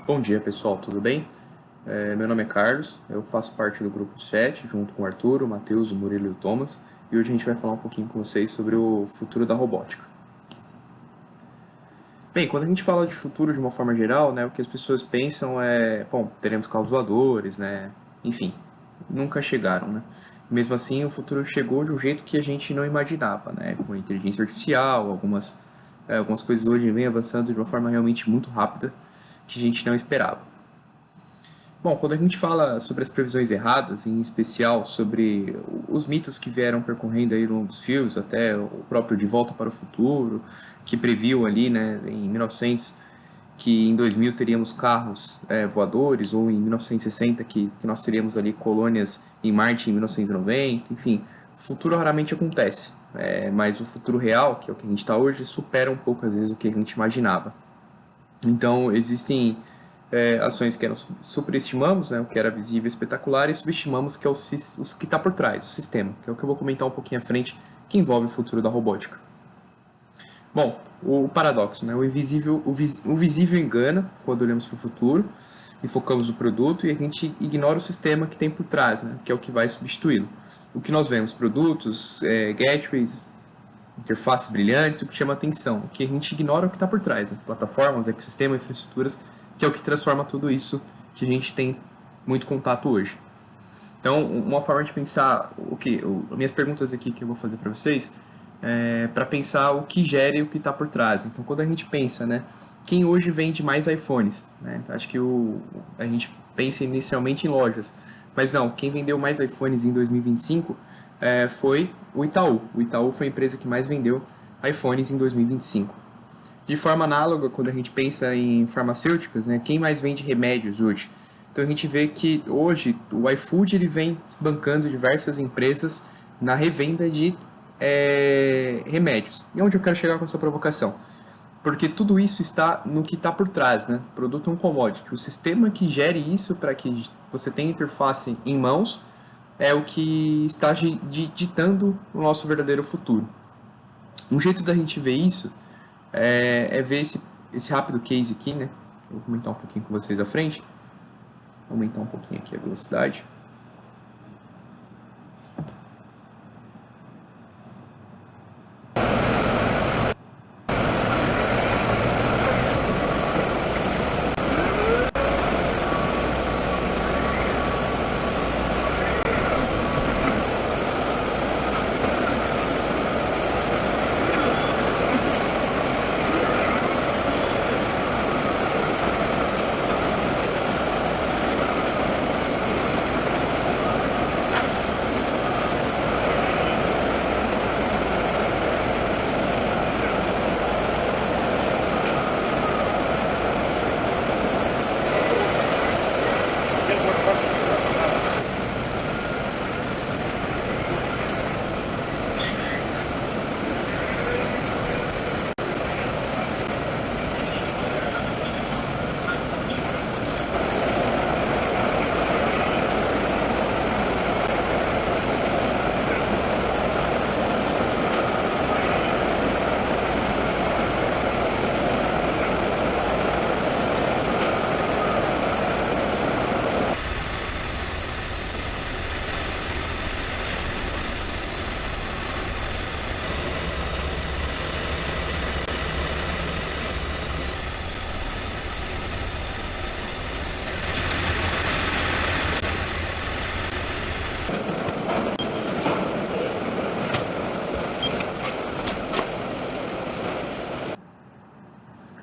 Bom dia, pessoal, tudo bem? Meu nome é Carlos, eu faço parte do grupo 7, junto com o Arthur, o Matheus, o Murilo e o Thomas, e hoje a gente vai falar um pouquinho com vocês sobre o futuro da robótica. Bem, quando a gente fala de futuro de uma forma geral, né, o que as pessoas pensam é, bom, teremos carros voadores, né, enfim, nunca chegaram, né. Mesmo assim, o futuro chegou de um jeito que a gente não imaginava, né, com a inteligência artificial, algumas coisas hoje vêm avançando de uma forma realmente muito rápida que a gente não esperava. Bom, quando a gente fala sobre as previsões erradas, em especial sobre os mitos que vieram percorrendo aí ao longo dos filmes, até o próprio De Volta para o Futuro, que previu ali, né, em 1900, que em 2000 teríamos carros voadores, ou em 1960 que nós teríamos ali colônias em Marte em 1990, enfim, o futuro raramente acontece, mas o futuro real, que é o que a gente está hoje, supera um pouco às vezes o que a gente imaginava. Então, existem ações que superestimamos, né, o que era visível e espetacular, e subestimamos que é o que está por trás, o sistema, que é o que eu vou comentar um pouquinho à frente, que envolve o futuro da robótica. Bom, o paradoxo, né, o visível engana quando olhamos para o futuro e focamos no produto, e a gente ignora o sistema que tem por trás, né, que é o que vai substituí-lo. O que nós vemos, produtos, gateways, interfaces brilhantes, o que chama atenção, o que a gente ignora o que está por trás, né? Plataformas, ecossistema, infraestruturas, que é o que transforma tudo isso que a gente tem muito contato hoje. Então, uma forma de pensar minhas perguntas aqui que eu vou fazer para vocês para pensar o que gera e o que está por trás. Então, quando a gente pensa, né, quem hoje vende mais iPhones, né? Acho que a gente pensa inicialmente em lojas, mas não, quem vendeu mais iPhones em 2025 foi o Itaú. O Itaú foi a empresa que mais vendeu iPhones em 2025. De forma análoga, quando a gente pensa em farmacêuticas, né, quem mais vende remédios hoje? Então a gente vê que hoje o iFood ele vem bancando diversas empresas na revenda de remédios. E onde eu quero chegar com essa provocação? Porque tudo isso está no que está por trás, né? O produto é um commodity. O sistema que gere isso para que você tenha interface em mãos é o que está ditando o nosso verdadeiro futuro. Um jeito da gente ver isso ver esse rápido case aqui, né? Vou comentar um pouquinho com vocês à frente. Vou aumentar um pouquinho aqui a velocidade.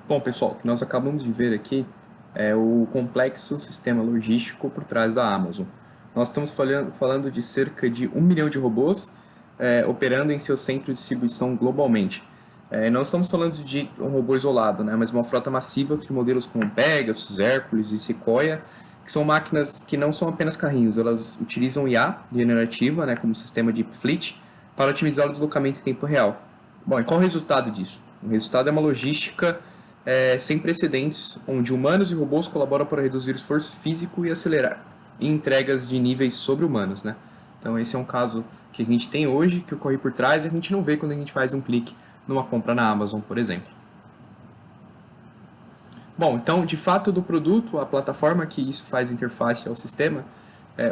Bom, pessoal, o que nós acabamos de ver aqui é o complexo sistema logístico por trás da Amazon. Nós estamos falando de cerca de 1 milhão de robôs operando em seu centro de distribuição globalmente. Não estamos falando de um robô isolado, né, mas uma frota massiva de modelos como Pegasus, Hércules e Sequoia, que são máquinas que não são apenas carrinhos, elas utilizam IA generativa, né, como sistema de fleet, para otimizar o deslocamento em tempo real. Bom, e qual o resultado disso? O resultado é uma logística sem precedentes, onde humanos e robôs colaboram para reduzir o esforço físico e acelerar em entregas de níveis sobre-humanos, né? Então esse é um caso que a gente tem hoje, que ocorre por trás, e a gente não vê quando a gente faz um clique numa compra na Amazon, por exemplo. Bom, então, de fato, do produto, a plataforma que isso faz interface ao sistema,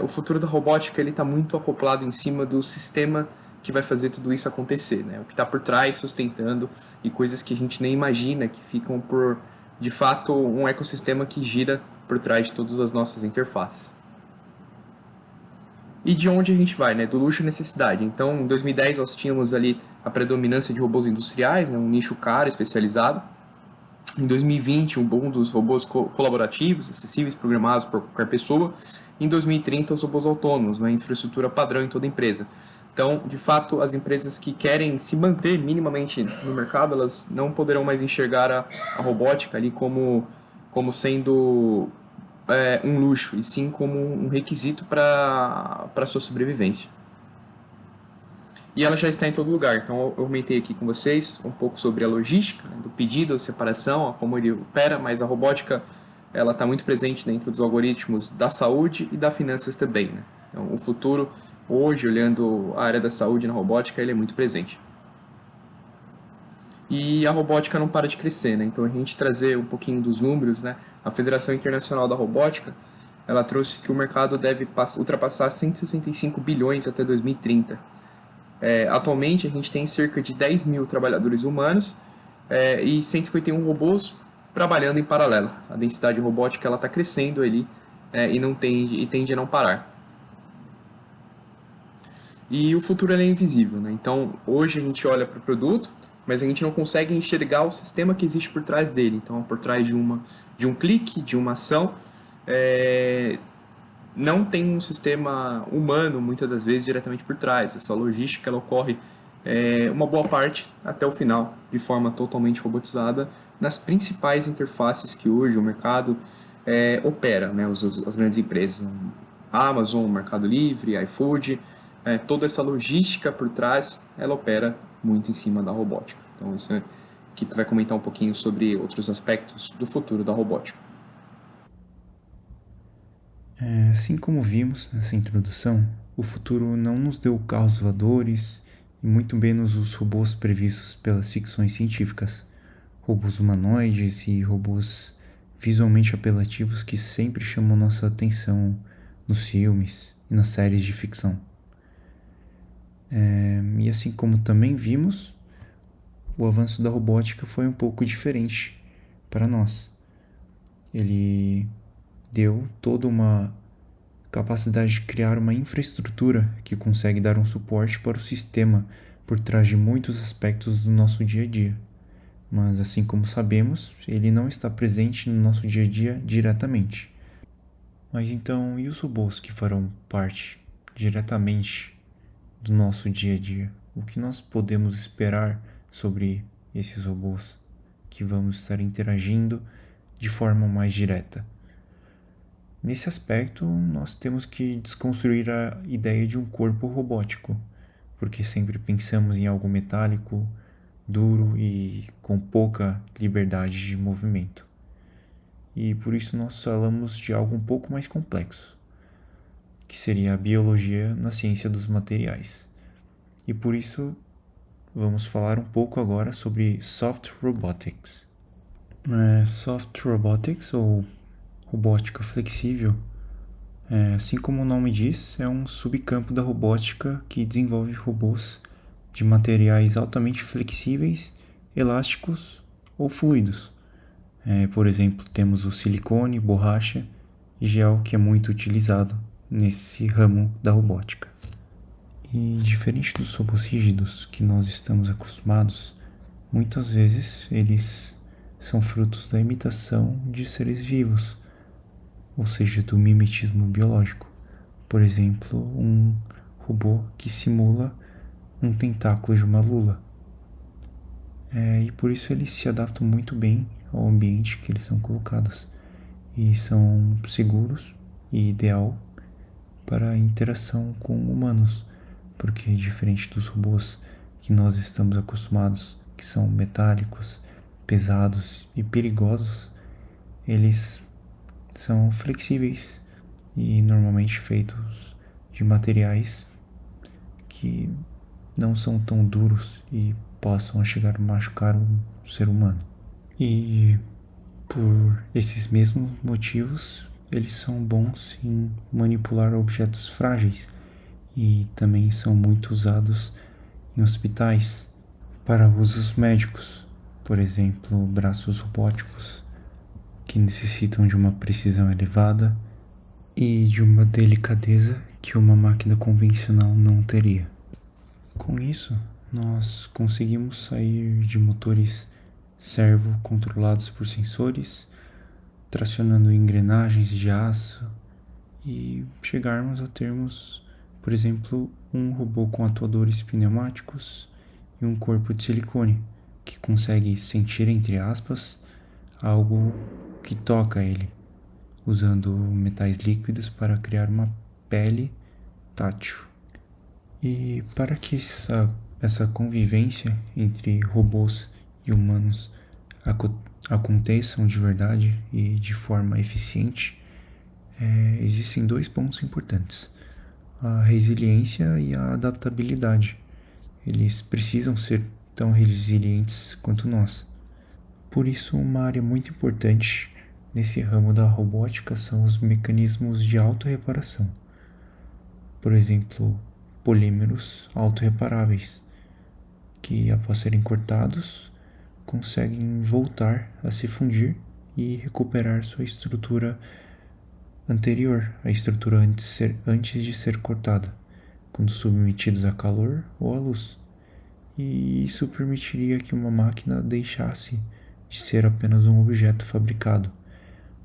o futuro da robótica ele está muito acoplado em cima do sistema que vai fazer tudo isso acontecer, né? O que está por trás, sustentando, e coisas que a gente nem imagina, que ficam por, de fato, um ecossistema que gira por trás de todas as nossas interfaces. E de onde a gente vai, né? Do luxo à necessidade. Então, em 2010 nós tínhamos ali a predominância de robôs industriais, né? Um nicho caro, especializado. Em 2020, um boom dos robôs colaborativos, acessíveis, programados por qualquer pessoa. Em 2030, os robôs autônomos, uma infraestrutura padrão em toda empresa. Então, de fato, as empresas que querem se manter minimamente no mercado, elas não poderão mais enxergar a robótica ali como sendo um luxo, e sim como um requisito para a sua sobrevivência. E ela já está em todo lugar. Então eu comentei aqui com vocês um pouco sobre a logística, né, do pedido, a separação, a como ele opera, mas a robótica ela está muito presente dentro dos algoritmos da saúde e da finanças também. Né? Então, o futuro, hoje, olhando a área da saúde na robótica, ele é muito presente. E a robótica não para de crescer, né? Então a gente trazer um pouquinho dos números, né? A Federação Internacional da Robótica, ela trouxe que o mercado deve ultrapassar 165 bilhões até 2030. Atualmente a gente tem cerca de 10 mil trabalhadores humanos e 151 robôs trabalhando em paralelo. A densidade robótica ela está crescendo ali e tende a não parar. E o futuro é invisível, né? Então hoje a gente olha para o produto, mas a gente não consegue enxergar o sistema que existe por trás dele. Então por trás de um clique, de uma ação, é, não tem um sistema humano, muitas das vezes, diretamente por trás. Essa logística ela ocorre uma boa parte até o final, de forma totalmente robotizada, nas principais interfaces que hoje o mercado opera, né? As grandes empresas, Amazon, Mercado Livre, iFood, toda essa logística por trás, ela opera muito em cima da robótica. Então, isso aqui vai comentar um pouquinho sobre outros aspectos do futuro da robótica. Assim como vimos nessa introdução, o futuro não nos deu carros voadores e muito menos os robôs previstos pelas ficções científicas, robôs humanoides e robôs visualmente apelativos que sempre chamam nossa atenção nos filmes e nas séries de ficção. E assim como também vimos, o avanço da robótica foi um pouco diferente para nós. Ele deu toda uma capacidade de criar uma infraestrutura que consegue dar um suporte para o sistema por trás de muitos aspectos do nosso dia a dia. Mas, assim como sabemos, ele não está presente no nosso dia a dia diretamente. Mas então, e os robôs que farão parte diretamente do nosso dia a dia? O que nós podemos esperar sobre esses robôs que vamos estar interagindo de forma mais direta? Nesse aspecto, nós temos que desconstruir a ideia de um corpo robótico, porque sempre pensamos em algo metálico, duro e com pouca liberdade de movimento. E por isso nós falamos de algo um pouco mais complexo, que seria a biologia na ciência dos materiais. E por isso vamos falar um pouco agora sobre Soft Robotics. Soft Robotics, ou robótica flexível, assim como o nome diz, é um subcampo da robótica que desenvolve robôs de materiais altamente flexíveis, elásticos ou fluidos. Por exemplo, temos o silicone, borracha e gel, que é muito utilizado nesse ramo da robótica. E diferente dos robôs rígidos que nós estamos acostumados, muitas vezes eles são frutos da imitação de seres vivos, ou seja, do mimetismo biológico. Por exemplo, um robô que simula um tentáculo de uma lula. E por isso eles se adaptam muito bem ao ambiente que eles são colocados e são seguros e ideal para a interação com humanos, porque diferente dos robôs que nós estamos acostumados, que são metálicos, pesados e perigosos, eles são flexíveis e normalmente feitos de materiais que não são tão duros e possam chegar a machucar um ser humano. E Por esses mesmos motivos, eles são bons em manipular objetos frágeis e também são muito usados em hospitais para usos médicos, por exemplo, braços robóticos que necessitam de uma precisão elevada e de uma delicadeza que uma máquina convencional não teria. Com isso, nós conseguimos sair de motores servo controlados por sensores, tracionando engrenagens de aço e chegarmos a termos, por exemplo, um robô com atuadores pneumáticos e um corpo de silicone que consegue sentir, entre aspas, algo que toca ele, usando metais líquidos para criar uma pele tátil. E para que essa convivência entre robôs e humanos aconteçam de verdade e de forma eficiente, existem dois pontos importantes: a resiliência e a adaptabilidade. Eles precisam ser tão resilientes quanto nós. Por isso, uma área muito importante nesse ramo da robótica são os mecanismos de autorreparação. Por exemplo, polímeros autorreparáveis, que após serem cortados, conseguem voltar a se fundir e recuperar sua estrutura anterior à estrutura antes de ser cortada, quando submetidos a calor ou à luz. E isso permitiria que uma máquina deixasse de ser apenas um objeto fabricado,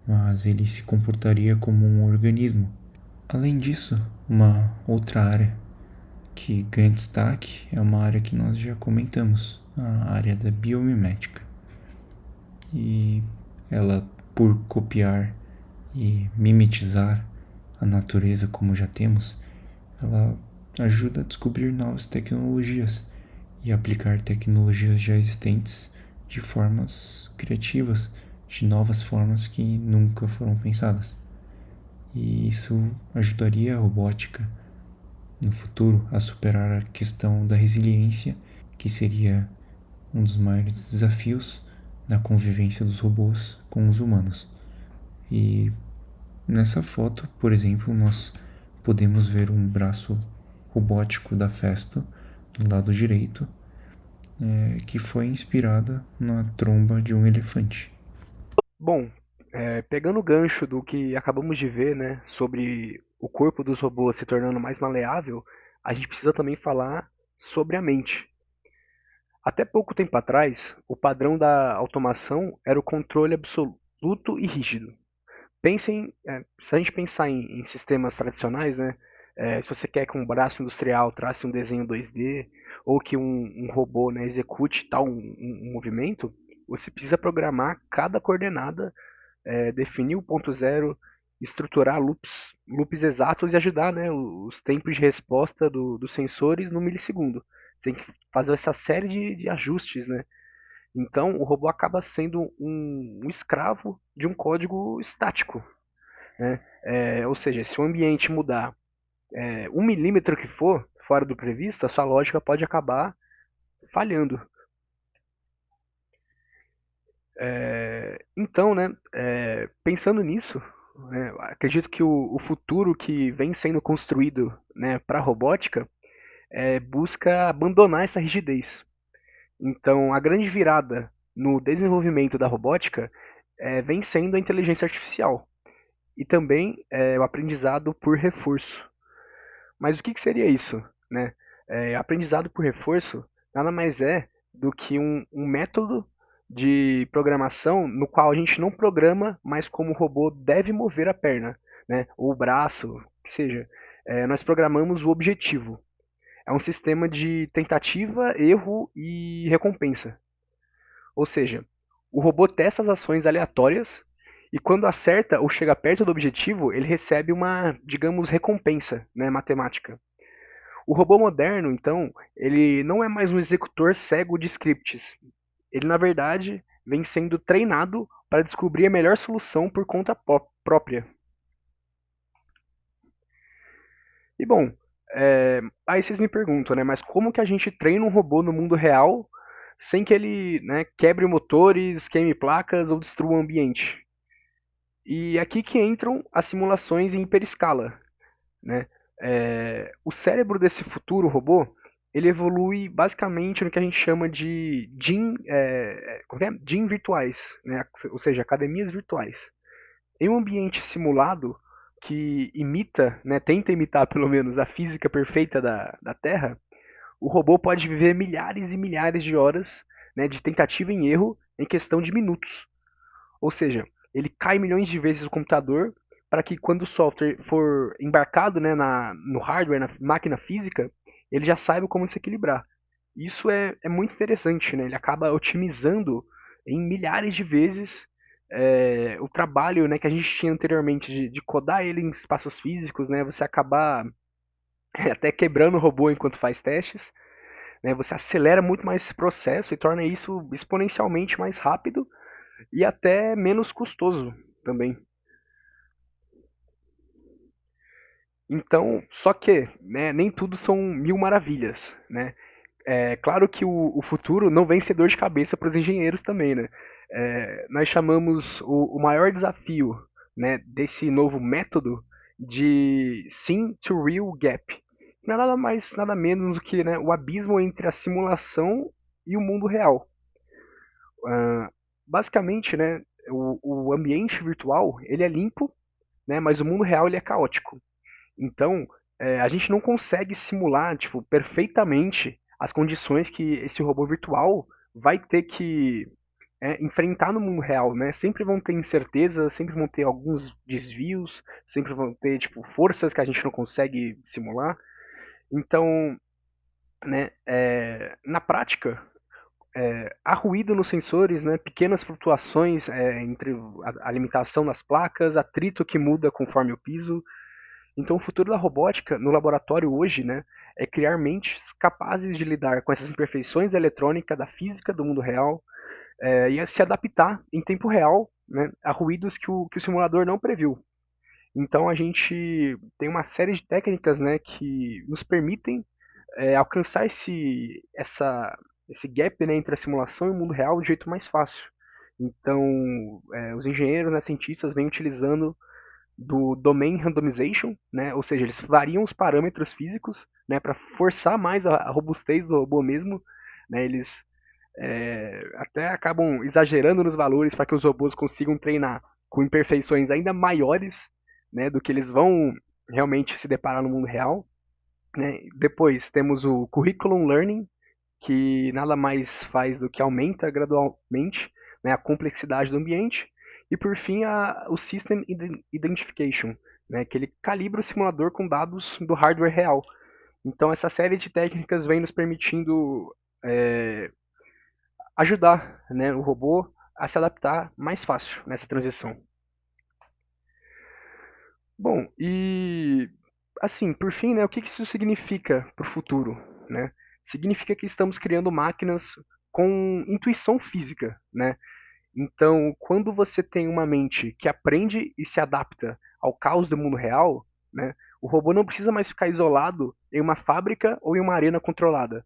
mas ele se comportaria como um organismo. Além disso, uma outra área que ganha destaque é uma área que nós já comentamos, a área da biomimética. E ela, por copiar e mimetizar a natureza como já temos, ela ajuda a descobrir novas tecnologias e aplicar tecnologias já existentes de formas criativas, de novas formas que nunca foram pensadas. E isso ajudaria a robótica no futuro a superar a questão da resiliência, que seria um dos maiores desafios na convivência dos robôs com os humanos. E nessa foto, por exemplo, nós podemos ver um braço robótico da Festo do lado direito, que foi inspirada na tromba de um elefante. Bom, pegando o gancho do que acabamos de ver, né, sobre o corpo dos robôs se tornando mais maleável, a gente precisa também falar sobre a mente. Até pouco tempo atrás, o padrão da automação era o controle absoluto e rígido. Se a gente pensar em sistemas tradicionais, né, se você quer que um braço industrial trace um desenho 2D ou que um robô, né, execute tal um movimento, você precisa programar cada coordenada, definir o ponto zero, estruturar loops exatos e ajudar, né, os tempos de resposta dos sensores no milissegundo. Você tem que fazer essa série de ajustes, né? Então o robô acaba sendo um escravo de um código estático, né? Ou seja, se o ambiente mudar 1 milímetro que for fora do previsto, a sua lógica pode acabar falhando. Então, né, pensando nisso, né, acredito que o futuro que vem sendo construído, né, para a robótica busca abandonar essa rigidez. Então, a grande virada no desenvolvimento da robótica vem sendo a inteligência artificial e também o aprendizado por reforço. Mas o que seria isso? Né? Aprendizado por reforço nada mais é do que um método de programação no qual a gente não programa, mas como o robô deve mover a perna, né? Ou o braço, que seja. Nós programamos o objetivo. É um sistema de tentativa, erro e recompensa. Ou seja, o robô testa as ações aleatórias e quando acerta ou chega perto do objetivo, ele recebe uma, digamos, recompensa, né, matemática. O robô moderno, então, ele não é mais um executor cego de scripts. Ele, na verdade, vem sendo treinado para descobrir a melhor solução por conta própria. E bom, aí vocês me perguntam, né? Mas como que a gente treina um robô no mundo real sem que ele, né, quebre motores, queime placas ou destrua o ambiente. E aqui que entram as simulações em hiperescala, né? O cérebro desse futuro robô, ele evolui basicamente no que a gente chama de gym virtuais, né? Ou seja, academias virtuais. Em um ambiente simulado que imita, né, tenta imitar pelo menos a física perfeita da Terra, o robô pode viver milhares e milhares de horas, né, de tentativa e erro em questão de minutos. Ou seja, ele cai milhões de vezes no computador para que quando o software for embarcado, né, no hardware, na máquina física, ele já saiba como se equilibrar. Isso é muito interessante, né? Ele acaba otimizando em milhares de vezes o trabalho, né, que a gente tinha anteriormente de codar ele em espaços físicos, né? Você acabar até quebrando o robô enquanto faz testes, né? Você acelera muito mais esse processo e torna isso exponencialmente mais rápido e até menos custoso também. Então, só que, né, nem tudo são mil maravilhas, né? É claro que o futuro não vem ser dor de cabeça para os engenheiros também, né? Nós chamamos o maior desafio, né, desse novo método de Sim to Real Gap. Não é nada mais, nada menos do que, né, o abismo entre a simulação e o mundo real. Basicamente, né, o ambiente virtual ele é limpo, né, mas o mundo real ele é caótico. Então, a gente não consegue simular, tipo, perfeitamente as condições que esse robô virtual vai ter que enfrentar no mundo real, né? Sempre vão ter incertezas, sempre vão ter alguns desvios, sempre vão ter, tipo, forças que a gente não consegue simular. Então, né, na prática, há ruído nos sensores, né, pequenas flutuações entre a limitação das placas, atrito que muda conforme o piso. Então, o futuro da robótica no laboratório hoje, né, é criar mentes capazes de lidar com essas imperfeições da eletrônica, da física, do mundo real, e a se adaptar em tempo real, né, a ruídos que o simulador não previu. Então, a gente tem uma série de técnicas, né, que nos permitem alcançar esse gap, né, entre a simulação e o mundo real de jeito mais fácil. Então, os engenheiros, né, cientistas vêm utilizando do domain randomization, né? Ou seja, eles variam os parâmetros físicos, né, para forçar mais a robustez do robô mesmo, né? Eles até acabam exagerando nos valores para que os robôs consigam treinar com imperfeições ainda maiores, né, do que eles vão realmente se deparar no mundo real. Né? Depois temos o curriculum learning, que nada mais faz do que aumenta gradualmente, né, a complexidade do ambiente. E por fim, o System Identification, né, que ele calibra o simulador com dados do hardware real. Então essa série de técnicas vem nos permitindo ajudar, né, o robô a se adaptar mais fácil nessa transição. Bom, e assim, por fim, né, o que isso significa para o futuro? Né? Significa que estamos criando máquinas com intuição física, né? Então, quando você tem uma mente que aprende e se adapta ao caos do mundo real, né, o robô não precisa mais ficar isolado em uma fábrica ou em uma arena controlada.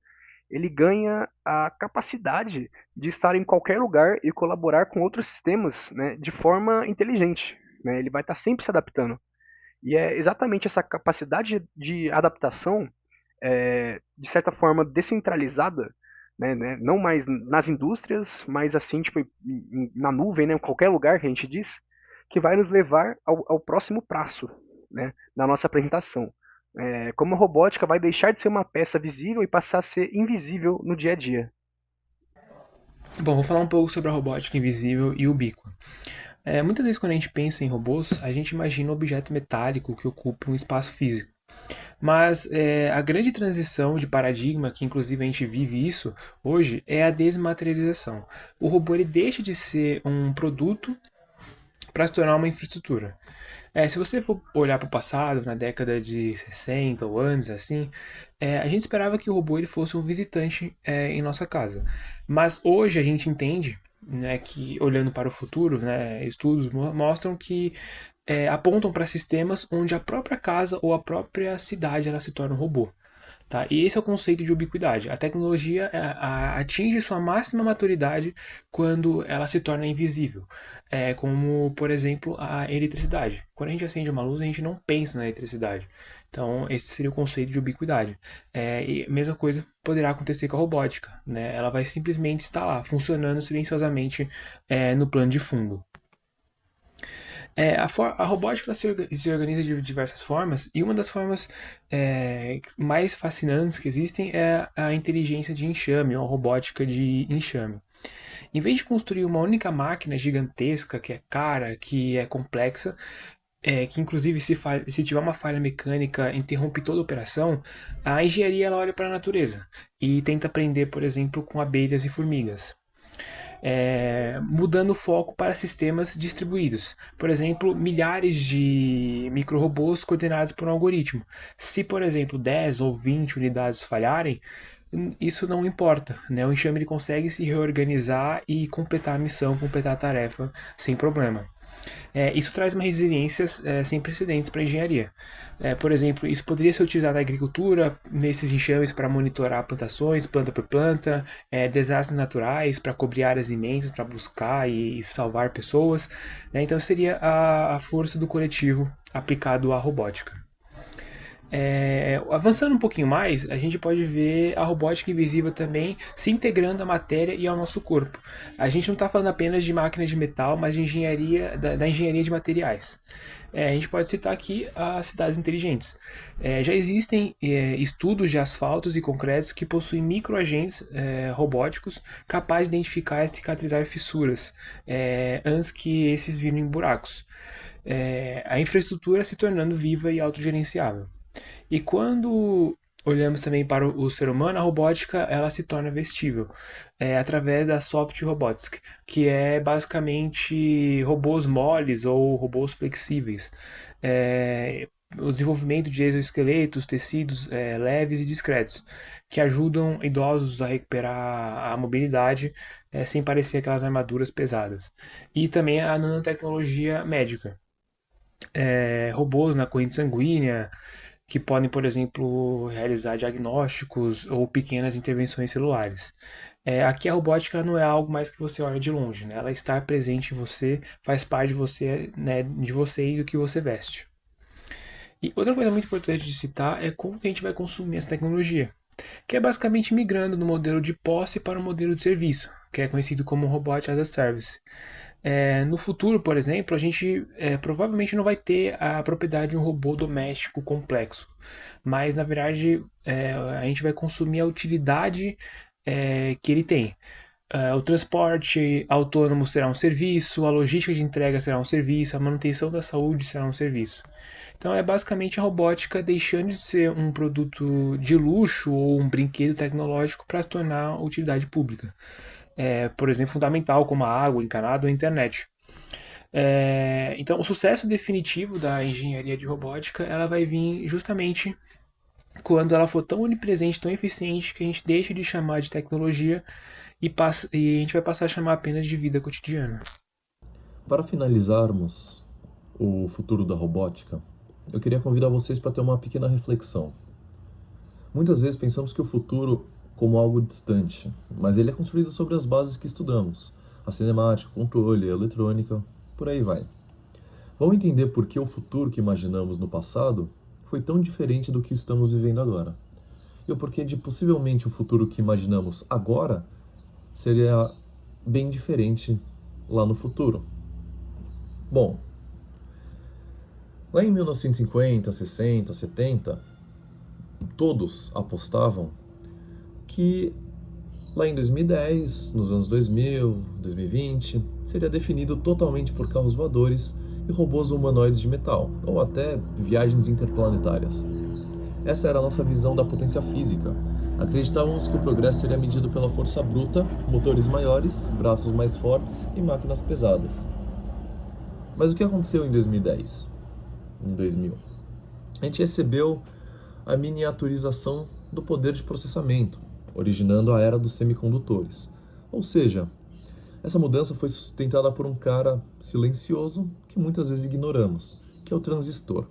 Ele ganha a capacidade de estar em qualquer lugar e colaborar com outros sistemas, né, de forma inteligente. Né? Ele vai estar sempre se adaptando. E é exatamente essa capacidade de adaptação, de certa forma descentralizada, né, não mais nas indústrias, mas assim, tipo, na nuvem, né, em qualquer lugar que a gente diz, que vai nos levar ao próximo passo, né, da nossa apresentação. Como a robótica vai deixar de ser uma peça visível e passar a ser invisível no dia a dia. Bom, vou falar um pouco sobre a robótica invisível e ubíqua. Muitas vezes quando a gente pensa em robôs, a gente imagina um objeto metálico que ocupa um espaço físico. Mas a grande transição de paradigma, que inclusive a gente vive isso hoje, é a desmaterialização. O robô ele deixa de ser um produto para se tornar uma infraestrutura. Se você for olhar para o passado, na década de 60 ou anos, assim, a gente esperava que o robô ele fosse um visitante em nossa casa. Mas hoje a gente entende, né, que olhando para o futuro, né, estudos mostram que apontam para sistemas onde a própria casa ou a própria cidade ela se torna um robô. tá? E esse é o conceito de ubiquidade. A tecnologia atinge sua máxima maturidade quando ela se torna invisível, como, por exemplo, a eletricidade. Quando a gente acende uma luz, a gente não pensa na eletricidade. Então, esse seria o conceito de ubiquidade. E a mesma coisa poderá acontecer com a robótica, né? Ela vai simplesmente estar lá, funcionando silenciosamente no plano de fundo. A robótica ela se organiza de diversas formas, e uma das formas mais fascinantes que existem é a inteligência de enxame, ou a robótica de enxame. Em vez de construir uma única máquina gigantesca, que é cara, que é complexa, que inclusive se tiver uma falha mecânica interrompe toda a operação, a engenharia ela olha para a natureza e tenta aprender, por exemplo, com abelhas e formigas. Mudando o foco para sistemas distribuídos. Por exemplo, milhares de micro-robôs coordenados por um algoritmo. Se, por exemplo, 10 ou 20 unidades falharem, isso não importa, né? O enxame ele consegue se reorganizar e completar a missão, completar a tarefa sem problema. Isso traz uma resiliência sem precedentes para a engenharia. Por exemplo, isso poderia ser utilizado na agricultura, nesses enxames para monitorar plantações, planta por planta, desastres naturais, para cobrir áreas imensas, para buscar e salvar pessoas. Né? Então seria a força do coletivo aplicado à robótica. Avançando um pouquinho mais, a gente pode ver a robótica invisível também se integrando à matéria e ao nosso corpo. A gente não está falando apenas de máquinas de metal, mas de engenharia, da engenharia de materiais. A gente pode citar aqui as cidades inteligentes. Já existem estudos de asfaltos e concretos que possuem microagentes robóticos capazes de identificar e cicatrizar fissuras antes que esses virem buracos. A infraestrutura se tornando viva e autogerenciável. E quando olhamos também para o ser humano, a robótica ela se torna vestível através da soft robotics, que é basicamente robôs moles ou robôs flexíveis. O desenvolvimento de exoesqueletos, tecidos leves e discretos, que ajudam idosos a recuperar a mobilidade sem parecer aquelas armaduras pesadas. E também a nanotecnologia médica. Robôs na corrente sanguínea, que podem, por exemplo, realizar diagnósticos ou pequenas intervenções celulares. Aqui a robótica ela não é algo mais que você olha de longe, né? Ela está presente em você, faz parte de você, né, de você e do que você veste. E outra coisa muito importante de citar é como que a gente vai consumir essa tecnologia, que é basicamente migrando do modelo de posse para o modelo de serviço, que é conhecido como Robot as a Service. No futuro, por exemplo, a gente provavelmente não vai ter a propriedade de um robô doméstico complexo, mas na verdade a gente vai consumir a utilidade que ele tem. O transporte autônomo será um serviço, a logística de entrega será um serviço, a manutenção da saúde será um serviço. Então é basicamente a robótica deixando de ser um produto de luxo ou um brinquedo tecnológico para se tornar utilidade pública. Por exemplo, fundamental como a água, o encanado ou a internet. Então, o sucesso definitivo da engenharia de robótica ela vai vir justamente quando ela for tão onipresente, tão eficiente, que a gente deixa de chamar de tecnologia e a gente vai passar a chamar apenas de vida cotidiana. Para finalizarmos o futuro da robótica, eu queria convidar vocês para ter uma pequena reflexão. Muitas vezes pensamos que o futuro como algo distante, mas ele é construído sobre as bases que estudamos, a cinemática, o controle, a eletrônica, por aí vai. Vamos entender por que o futuro que imaginamos no passado foi tão diferente do que estamos vivendo agora. E o porquê de possivelmente o futuro que imaginamos agora seria bem diferente lá no futuro. Bom, lá em 1950, 60, 70, todos apostavam que lá em 2010, nos anos 2000, 2020, seria definido totalmente por carros voadores e robôs humanoides de metal, ou até viagens interplanetárias. Essa era a nossa visão da potência física. Acreditávamos que o progresso seria medido pela força bruta, motores maiores, braços mais fortes e máquinas pesadas. Mas o que aconteceu em 2010? Em 2000? A gente recebeu a miniaturização do poder de processamento, originando a era dos semicondutores. Ou seja, essa mudança foi sustentada por um cara silencioso que muitas vezes ignoramos, que é o transistor.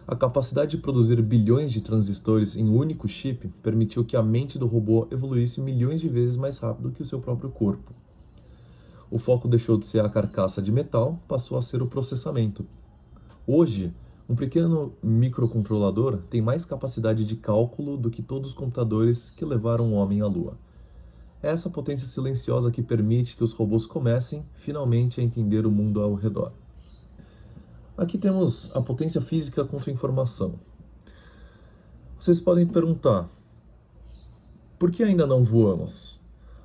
A capacidade de produzir bilhões de transistores em um único chip permitiu que a mente do robô evoluísse milhões de vezes mais rápido que o seu próprio corpo. O foco deixou de ser a carcaça de metal, passou a ser o processamento. Hoje, um pequeno microcontrolador tem mais capacidade de cálculo do que todos os computadores que levaram o homem à Lua. É essa potência silenciosa que permite que os robôs comecem, finalmente, a entender o mundo ao redor. Aqui temos a potência física contra a informação. Vocês podem perguntar, por que ainda não voamos?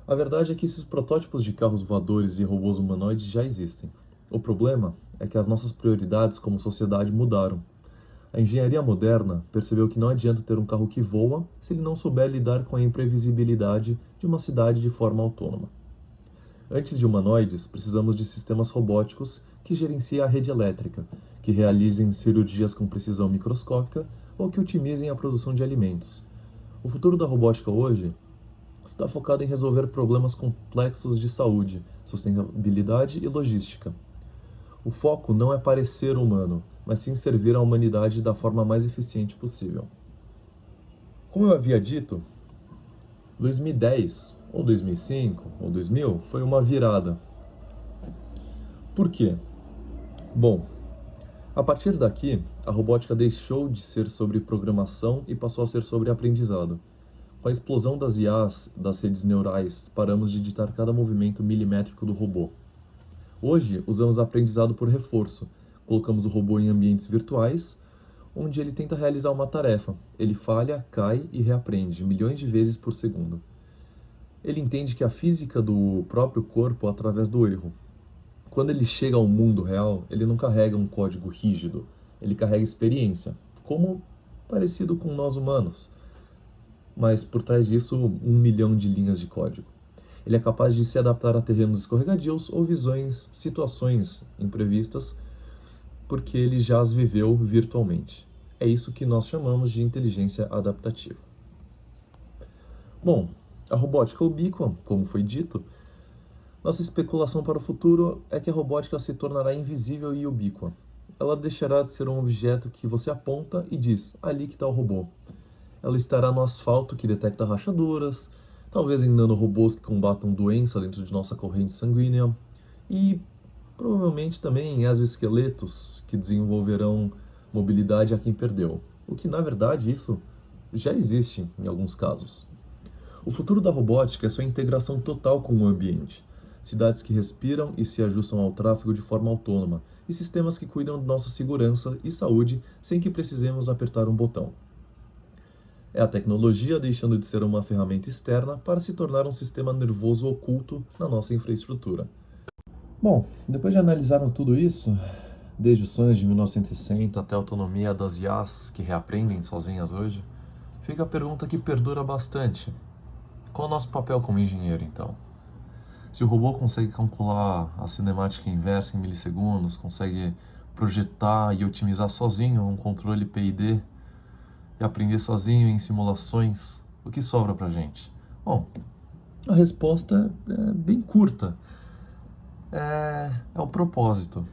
A verdade é que esses protótipos de carros voadores e robôs humanoides já existem. O problema é que as nossas prioridades como sociedade mudaram. A engenharia moderna percebeu que não adianta ter um carro que voa se ele não souber lidar com a imprevisibilidade de uma cidade de forma autônoma. Antes de humanoides, precisamos de sistemas robóticos que gerenciem a rede elétrica, que realizem cirurgias com precisão microscópica ou que otimizem a produção de alimentos. O futuro da robótica hoje está focado em resolver problemas complexos de saúde, sustentabilidade e logística. O foco não é parecer humano, mas sim servir a humanidade da forma mais eficiente possível. Como eu havia dito, 2010, ou 2005, ou 2000, foi uma virada. Por quê? Bom, a partir daqui, a robótica deixou de ser sobre programação e passou a ser sobre aprendizado. Com a explosão das IAs, das redes neurais, paramos de ditar cada movimento milimétrico do robô. Hoje, usamos aprendizado por reforço. Colocamos o robô em ambientes virtuais, onde ele tenta realizar uma tarefa. Ele falha, cai e reaprende milhões de vezes por segundo. Ele entende que a física do próprio corpo através do erro. Quando ele chega ao mundo real, ele não carrega um código rígido. Ele carrega experiência, como parecido com nós humanos. Mas por trás disso, 1 milhão de linhas de código. Ele é capaz de se adaptar a terrenos escorregadios ou situações imprevistas, porque ele já as viveu virtualmente. É isso que nós chamamos de inteligência adaptativa. Bom, a robótica ubíqua, como foi dito, nossa especulação para o futuro é que a robótica se tornará invisível e ubíqua. Ela deixará de ser um objeto que você aponta e diz, ali que está o robô. Ela estará no asfalto que detecta rachaduras, talvez em nanorobôs que combatam doença dentro de nossa corrente sanguínea e provavelmente também em exoesqueletos que desenvolverão mobilidade a quem perdeu, o que na verdade isso já existe em alguns casos. O futuro da robótica é sua integração total com o ambiente, cidades que respiram e se ajustam ao tráfego de forma autônoma e sistemas que cuidam de nossa segurança e saúde sem que precisemos apertar um botão. É a tecnologia deixando de ser uma ferramenta externa para se tornar um sistema nervoso oculto na nossa infraestrutura. Bom, depois de analisarmos tudo isso, desde os sonhos de 1960 até a autonomia das IAs que reaprendem sozinhas hoje, fica a pergunta que perdura bastante. Qual é o nosso papel como engenheiro, então? Se o robô consegue calcular a cinemática inversa em milissegundos, consegue projetar e otimizar sozinho um controle PID e aprender sozinho em simulações, o que sobra pra gente? Bom, a resposta é bem curta. É o propósito.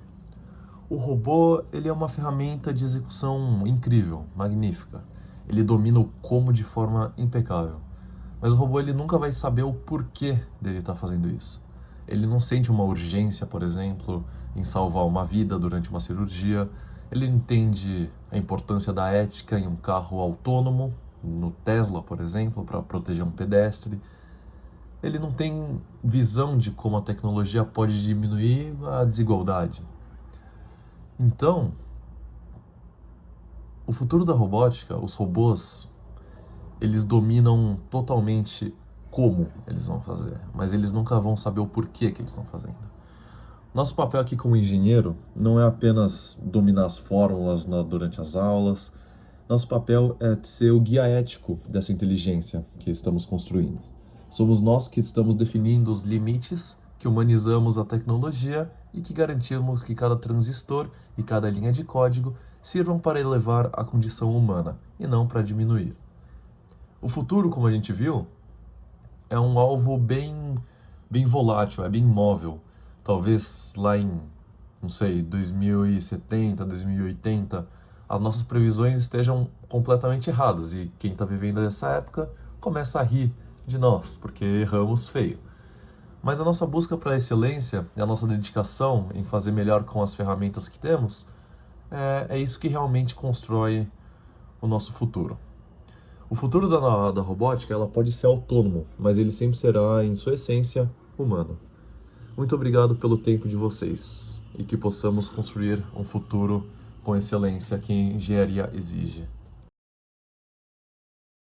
O robô, ele é uma ferramenta de execução incrível, magnífica. Ele domina o como de forma impecável. Mas o robô, ele nunca vai saber o porquê dele estar fazendo isso. Ele não sente uma urgência, por exemplo, em salvar uma vida durante uma cirurgia. Ele entende a importância da ética em um carro autônomo, no Tesla, por exemplo, para proteger um pedestre. Ele não tem visão de como a tecnologia pode diminuir a desigualdade. Então, o futuro da robótica, os robôs, eles dominam totalmente como eles vão fazer, mas eles nunca vão saber o porquê que eles estão fazendo. Nosso papel aqui como engenheiro não é apenas dominar as fórmulas durante as aulas. Nosso papel é ser o guia ético dessa inteligência que estamos construindo. Somos nós que estamos definindo os limites, que humanizamos a tecnologia e que garantimos que cada transistor e cada linha de código sirvam para elevar a condição humana e não para diminuir. O futuro, como a gente viu, é um alvo bem volátil, é bem móvel. Talvez lá em, 2070, 2080, as nossas previsões estejam completamente erradas e quem está vivendo essa época começa a rir de nós, porque erramos feio. Mas a nossa busca para a excelência e a nossa dedicação em fazer melhor com as ferramentas que temos é isso que realmente constrói o nosso futuro. O futuro da robótica ela pode ser autônomo, mas ele sempre será, em sua essência, humano. Muito obrigado pelo tempo de vocês e que possamos construir um futuro com excelência que a engenharia exige.